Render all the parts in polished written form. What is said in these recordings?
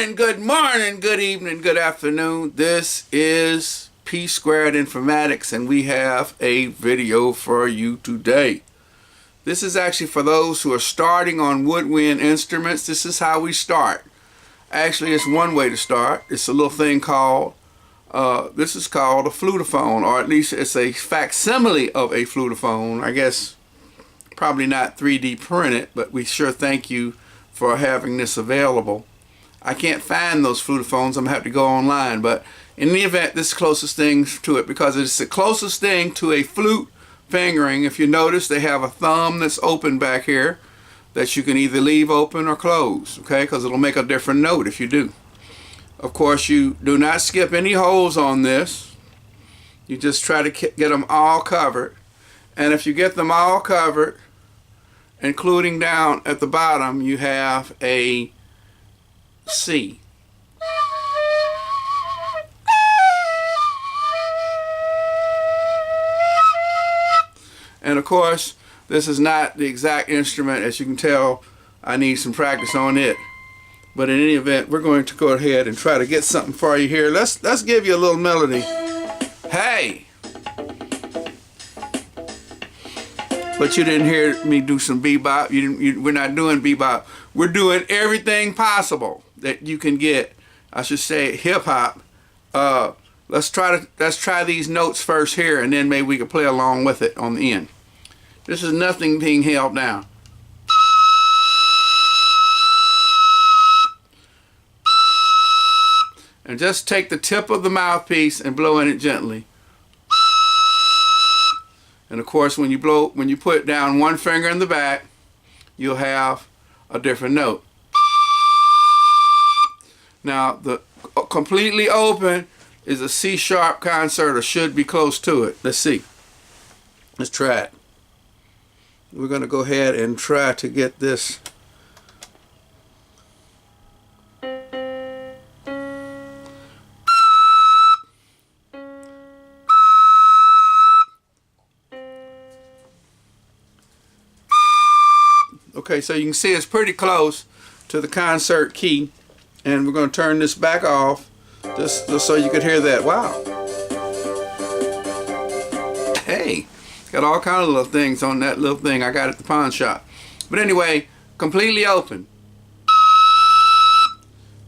morning, good evening, good afternoon. This is pea-squaredINFORMATICS, and we have a video for you today. This is actually for those who are starting on woodwind instruments. This is how we start. Actually, it's one way to start. It's a little thing called, this is called a flutophone, or at least it's a facsimile of a flutophone. I guess probably not 3D printed, but we sure thank you for having this available. I can't find those flutophones. I'm going to have to go online, but in the event, this is the closest thing to it because it's the closest thing to a flute fingering. If you notice, they have a thumb that's open back here that you can either leave open or close, okay, because it'll make a different note if you do. Of course, you do not skip any holes on this. You just try to get them all covered, and if you get them all covered, including down at the bottom, you have a C. And of course, this is not the exact instrument. As you can tell, I need some practice on it. But in any event, we're going to go ahead and try to get something for you here. Let's give you a little melody. Hey! But you didn't hear me do some bebop. We're not doing bebop. We're doing everything possible that you can get. I should say hip hop. Let's try these notes first here, and then maybe we can play along with it on the end. This is nothing being held down. And just take the tip of the mouthpiece and blow in it gently. And of course, when you put down one finger in the back, you'll have a different note. Now, the completely open is a C sharp concert, or should be close to it. Let's see. Let's try it. We're going to go ahead and try to get this. Okay, so you can see it's pretty close to the concert key, and we're going to turn this back off just so you could hear that. Wow. Hey, got all kinds of little things on that little thing I got at the pawn shop. But anyway, completely open.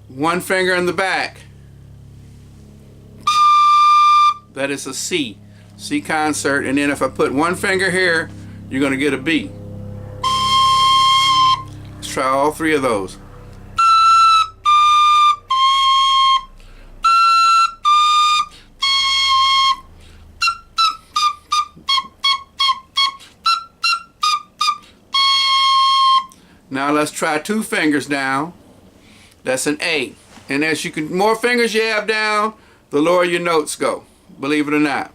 One finger in the back. That is a C. C concert. And then if I put one finger here, you're going to get a B. Let's try all three of those. Now let's try two fingers down. That's an A. And as you can, more fingers you have down, the lower your notes go. Believe it or not.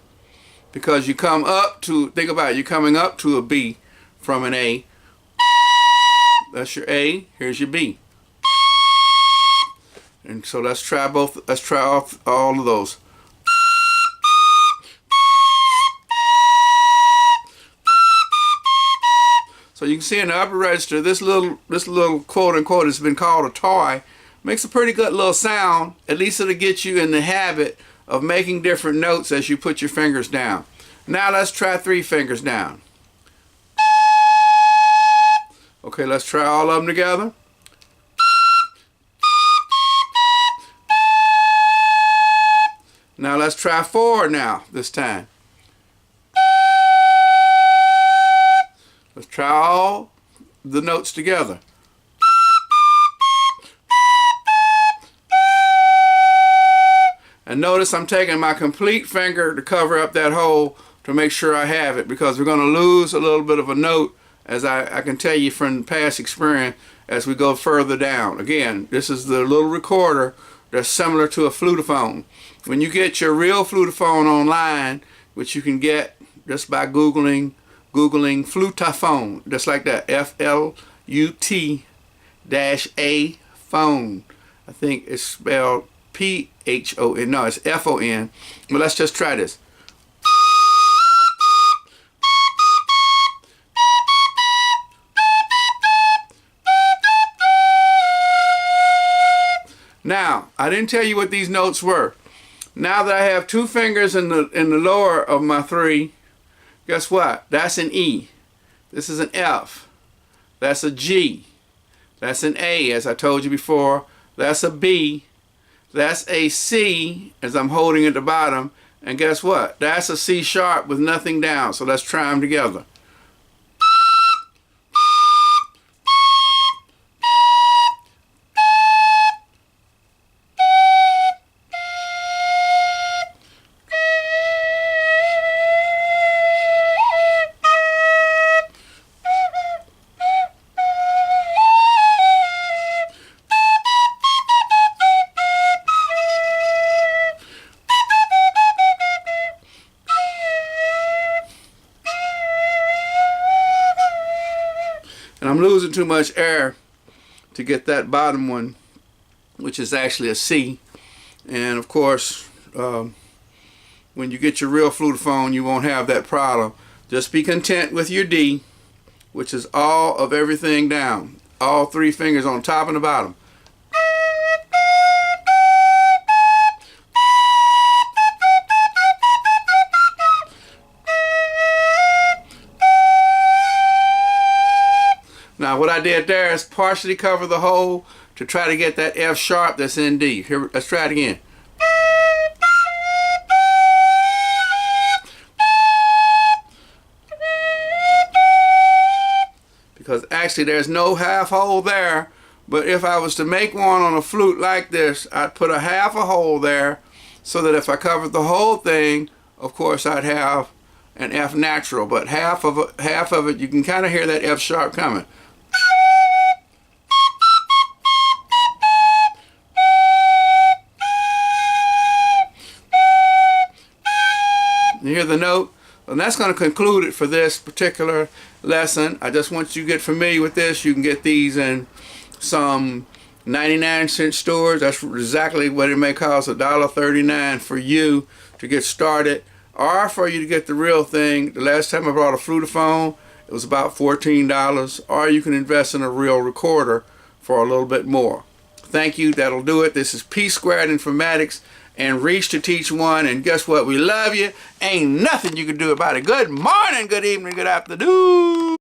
Because you come up to, think about it, you're coming up to a B from an A. That's your A, here's your B. And so let's try both, let's try all of those. So you can see in the upper register, this little quote unquote has been called a toy. Makes a pretty good little sound. At least it'll get you in the habit of making different notes as you put your fingers down. Now let's try three fingers down. Okay, let's try all of them together. Now let's try four now, this time. Let's try all the notes together. And notice I'm taking my complete finger to cover up that hole to make sure I have it, because we're going to lose a little bit of a note, as I can tell you from past experience, as we go further down. Again, this is the little recorder that's similar to a flutophone. When you get your real flutophone online, which you can get just by Googling flutophone, just like that, F-L-U-T-A phone. I think it's spelled P-H-O-N. No, it's F-O-N. But let's just try this. Now, I didn't tell you what these notes were. Now that I have 2 fingers in the lower of my 3, guess what? That's an E. This is an F. That's a G. That's an A, as I told you before. That's a B. That's a C, as I'm holding at the bottom. And guess what? That's a C sharp with nothing down. So let's try them together. And I'm losing too much air to get that bottom one, which is actually a C. And of course, when you get your real flutophone, you won't have that problem. Just be content with your D, which is all of everything down. All 3 fingers on top and the bottom. Now what I did there is partially cover the hole to try to get that F sharp that's in D. Here, let's try it again. Because actually there's no half hole there, but if I was to make one on a flute like this, I'd put a half a hole there so that if I covered the whole thing, of course I'd have an F natural, but half of it you can kind of hear that F sharp coming. You hear the note? And that's going to conclude it for this particular lesson. I just want you to get familiar with this. You can get these in some 99-cent stores. That's exactly what it may cost, $1.39 for you to get started, or for you to get the real thing. The last time I bought a flutophone, it was about $14, or you can invest in a real recorder for a little bit more. Thank you. That'll do it. This is pea-squaredINFORMATICS and Reach2Teach1, and guess what? We love you. Ain't nothing you can do about it. Good morning, good evening, good afternoon.